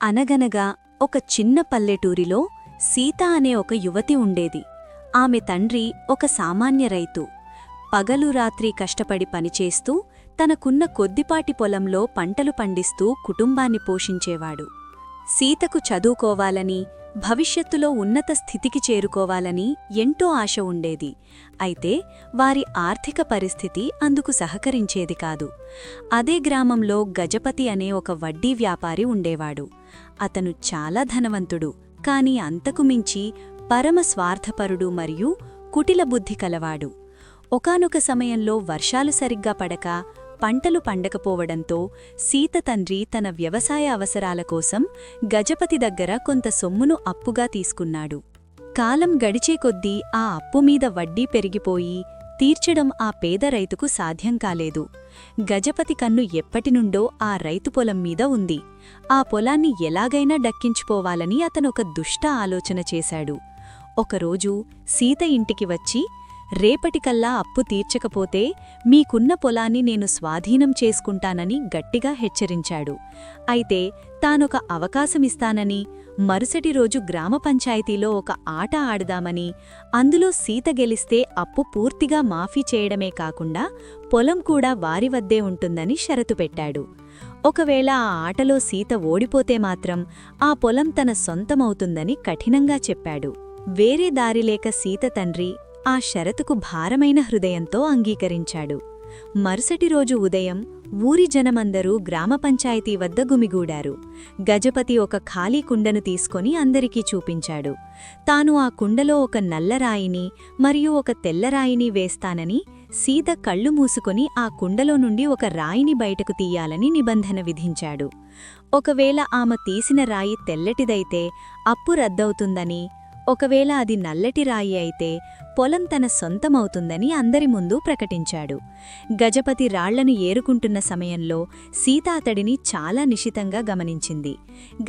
అనగనగా ఒక చిన్న పల్లెటూరిలో సీత అనే ఒక యువతి ఉండేది. ఆమె తండ్రి ఒక సామాన్య రైతు. పగలు రాత్రి కష్టపడి పనిచేస్తూ తనకున్న కొద్దిపాటి పొలంలో పంటలు పండిస్తూ కుటుంబాన్ని పోషించేవాడు. సీతకు చదువుకోవాలని, భవిష్యత్తులో ఉన్నత స్థితికి చేరుకోవాలని ఎంతో ఆశ ఉండేది. అయితే వారి ఆర్థిక పరిస్థితి అందుకు సహకరించేది కాదు. అదే గ్రామంలో గజపతి అనే ఒక వడ్డీ వ్యాపారి ఉండేవాడు. అతను చాలా ధనవంతుడు, కాని అంతకు మించి పరమ స్వార్థపరుడు మరియు కుటిల బుద్ధి కలవాడు. ఒకానొక సమయంలో వర్షాలు సరిగ్గా పడక పంటలు పండకపోవడంతో సీత తండ్రి తన వ్యవసాయ అవసరాల కోసం గజపతి దగ్గర కొంత సొమ్మును అప్పుగా తీసుకున్నాడు. కాలం గడిచే కొద్దీ ఆ అప్పు మీద వడ్డీ పెరిగిపోయి తీర్చడం ఆ పేద రైతుకు సాధ్యం కాలేదు. గజపతి కన్ను ఎప్పటినుండో ఆ రైతు పొలం మీద ఉంది. ఆ పొలాన్ని ఎలాగైనా దక్కించుకోవాలని అతనొక దుష్ట ఆలోచన చేశాడు. ఒకరోజు సీత ఇంటికి వచ్చి, రేపటికల్లా అప్పు తీర్చకపోతే మీకున్న పొలాన్ని నేను స్వాధీనం చేసుకుంటానని గట్టిగా హెచ్చరించాడు. అయితే తానొక అవకాశమిస్తానని, మరుసటి రోజు గ్రామ పంచాయతీలో ఒక ఆట ఆడదామని, అందులో సీత గెలిస్తే అప్పు పూర్తిగా మాఫీ చేయడమే కాకుండా పొలం కూడా వారి వద్దే ఉంటుందని షరతు పెట్టాడు. ఒకవేళ ఆ ఆటలో సీత ఓడిపోతే మాత్రం ఆ పొలం తన సొంతమవుతుందని కఠినంగా చెప్పాడు. వేరే దారిలేక సీత తండ్రి ఆ షరతుకు భారమైన హృదయంతో అంగీకరించాడు. మరుసటి రోజు ఉదయం ఊరి జనమందరూ గ్రామ పంచాయతీ వద్ద గుమిగూడారు. గజపతి ఒక ఖాళీ కుండను తీసుకొని అందరికీ చూపించాడు. తాను ఆ కుండలో ఒక నల్లరాయిని మరియు ఒక తెల్లరాయిని వేస్తానని, సీత కళ్ళు మూసుకొని ఆ కుండలో నుండి ఒక రాయిని బయటకు తీయాలని నిబంధన విధించాడు. ఒకవేళ ఆమె తీసిన రాయి తెల్లటిదైతే అప్పు రద్దవుతుందని, ఒకవేళ అది నల్లటి రాయి అయితే పొలం తన సొంతమవుతుందని అందరి ముందు ప్రకటించాడు. గజపతి రాళ్లను ఏరుకుంటున్న సమయంలో సీత అతడిని చాలా నిశితంగా గమనించింది.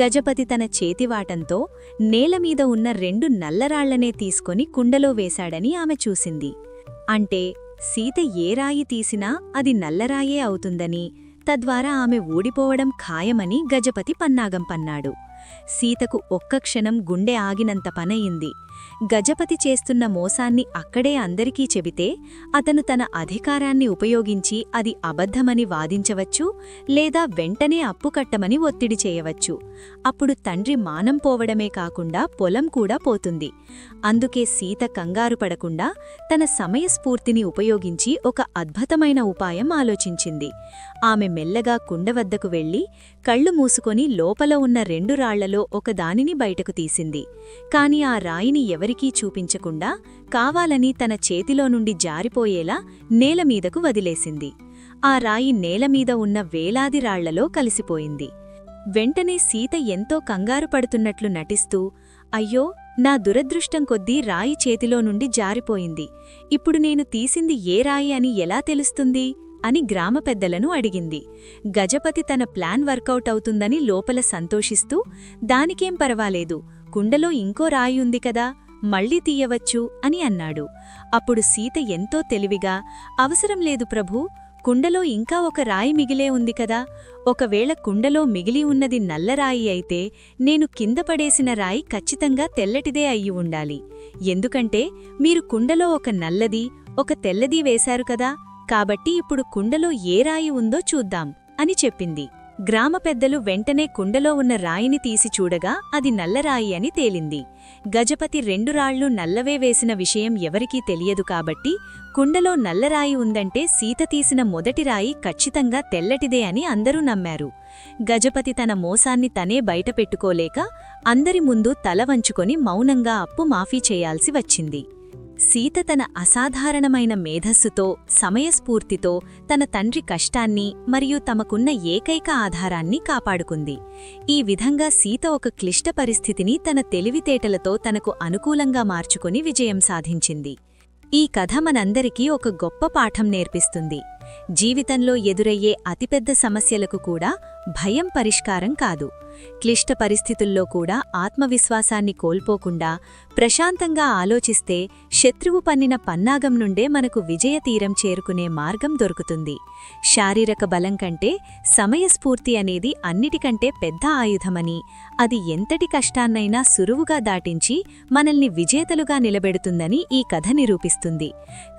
గజపతి తన చేతివాటంతో నేలమీద ఉన్న 2 నల్లరాళ్లనే తీసుకొని కుండలో వేశాడని ఆమె చూసింది. అంటే సీత ఏ రాయి తీసినా అది నల్లరాయే అవుతుందని, తద్వారా ఆమె ఓడిపోవడం ఖాయమని గజపతి పన్నాగం పన్నాడు. సీతకు ఒక్క క్షణం గుండె ఆగినంత పనయింది. గజపతి చేస్తున్న మోసాన్ని అక్కడే అందరికీ చెబితే అతను తన అధికారాన్ని ఉపయోగించి అది అబద్ధమని వాదించవచ్చు, లేదా వెంటనే అప్పు కట్టమని ఒత్తిడి చేయవచ్చు. అప్పుడు తండ్రి మానం పోవడమే కాకుండా పొలం కూడా పోతుంది. అందుకే సీత కంగారు పడకుండా తన సమయస్ఫూర్తిని ఉపయోగించి ఒక అద్భుతమైన ఉపాయం ఆలోచించింది. ఆమె మెల్లగా కుండ వద్దకు వెళ్లి కళ్ళు మూసుకొని లోపల ఉన్న 2 రాళ్లలో ఒకదానిని బయటకు తీసింది. కాని ఆ రాయిని ఎవరికీ చూపించకుండా కావాలని తన చేతిలో నుండి జారిపోయేలా నేలమీదకు వదిలేసింది. ఆ రాయి నేలమీద ఉన్న వేలాది రాళ్లలో కలిసిపోయింది. వెంటనే సీత ఎంతో కంగారు పడుతున్నట్లు నటిస్తూ, అయ్యో, నా దురదృష్టం కొద్దీ రాయి చేతిలో నుండి జారిపోయింది. ఇప్పుడు నేను తీసింది ఏ రాయి అని ఎలా తెలుస్తుంది అని గ్రామ పెద్దలను అడిగింది. గజపతి తన ప్లాన్ వర్కౌట్ అవుతుందని లోపల సంతోషిస్తూ, దానికేం పర్వాలేదు, కుండలో ఇంకో రాయి ఉంది కదా, మళ్లీ తీయవచ్చు అని అన్నాడు. అప్పుడు సీత ఎంతో తెలివిగా, అవసరం లేదు ప్రభూ, కుండలో ఇంకా ఒక రాయి మిగిలే ఉంది కదా, ఒకవేళ కుండలో మిగిలి ఉన్నది నల్లరాయి అయితే నేను కింద పడేసిన రాయి ఖచ్చితంగా తెల్లటిదే అయ్యి ఉండాలి. ఎందుకంటే మీరు కుండలో ఒక నల్లది, ఒక తెల్లది వేశారు కదా, కాబట్టి ఇప్పుడు కుండలో ఏ రాయి ఉందో చూద్దాం అని చెప్పింది. గ్రామ పెద్దలు వెంటనే కుండలో ఉన్న రాయిని తీసి చూడగా అది నల్లరాయి అని తేలింది. గజపతి 2 రాళ్లు నల్లవే వేసిన విషయం ఎవరికీ తెలియదు కాబట్టి కుండలో నల్లరాయి ఉందంటే సీత తీసిన మొదటి రాయి ఖచ్చితంగా తెల్లటిదే అని అందరూ నమ్మారు. గజపతి తన మోసాన్ని తనే బయటపెట్టుకోలేక అందరి ముందు తల వంచుకొని మౌనంగా అప్పు మాఫీ చేయాల్సి వచ్చింది. సీత తన అసాధారణమైన మేధస్సుతో, సమయస్ఫూర్తితో తన తండ్రి కష్టాన్ని మరియు తమకున్న ఏకైక ఆధారాన్ని కాపాడుకుంది. ఈ విధంగా సీత ఒక క్లిష్ట పరిస్థితిని తన తెలివితేటలతో తనకు అనుకూలంగా మార్చుకుని విజయం సాధించింది. ఈ కథ మనందరికీ ఒక గొప్ప పాఠం నేర్పిస్తుంది. జీవితంలో ఎదురయ్యే అతిపెద్ద సమస్యలకు కూడా భయం పరిష్కారం కాదు. క్లిష్ట పరిస్థితుల్లో కూడా ఆత్మవిశ్వాసాన్ని కోల్పోకుండా ప్రశాంతంగా ఆలోచిస్తే శత్రువు పన్నిన పన్నాగం నుండే మనకు విజయతీరం చేరుకునే మార్గం దొరుకుతుంది. శారీరక బలం కంటే సమయస్ఫూర్తి అనేది అన్నిటికంటే పెద్ద ఆయుధమని, అది ఎంతటి కష్టాన్నైనా సులువుగా దాటించి మనల్ని విజేతలుగా నిలబెడుతుందని ఈ కథ నిరూపిస్తుంది.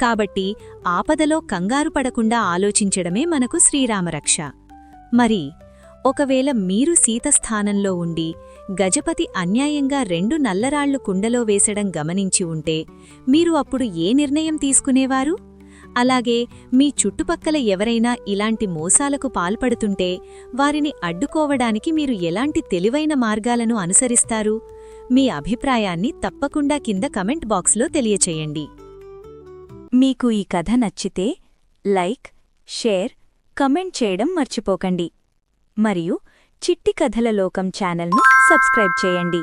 కాబట్టి ఆపదలో కంగారు పడకుండా ఆలోచించడమే మనకు శ్రీరామరక్ష. మరి ఒకవేళ మీరు సీత స్థానంలో ఉండి గజపతి అన్యాయంగా 2 నల్లరాళ్లు కుండలో వేసడం గమనించి ఉంటే మీరు అప్పుడు ఏ నిర్ణయం తీసుకునేవారు? అలాగే మీ చుట్టుపక్కల ఎవరైనా ఇలాంటి మోసాలకు పాల్పడుతుంటే వారిని అడ్డుకోవడానికి మీరు ఎలాంటి తెలివైన మార్గాలను అనుసరిస్తారు? మీ అభిప్రాయాన్ని తప్పకుండా కింద కమెంట్ బాక్స్లో తెలియచేయండి. మీకు ఈ కథ నచ్చితే లైక్, షేర్, కమెంట్ చేయడం మర్చిపోకండి. మరియు చిట్టి కథల లోకం ఛానల్ను సబ్స్క్రైబ్ చేయండి.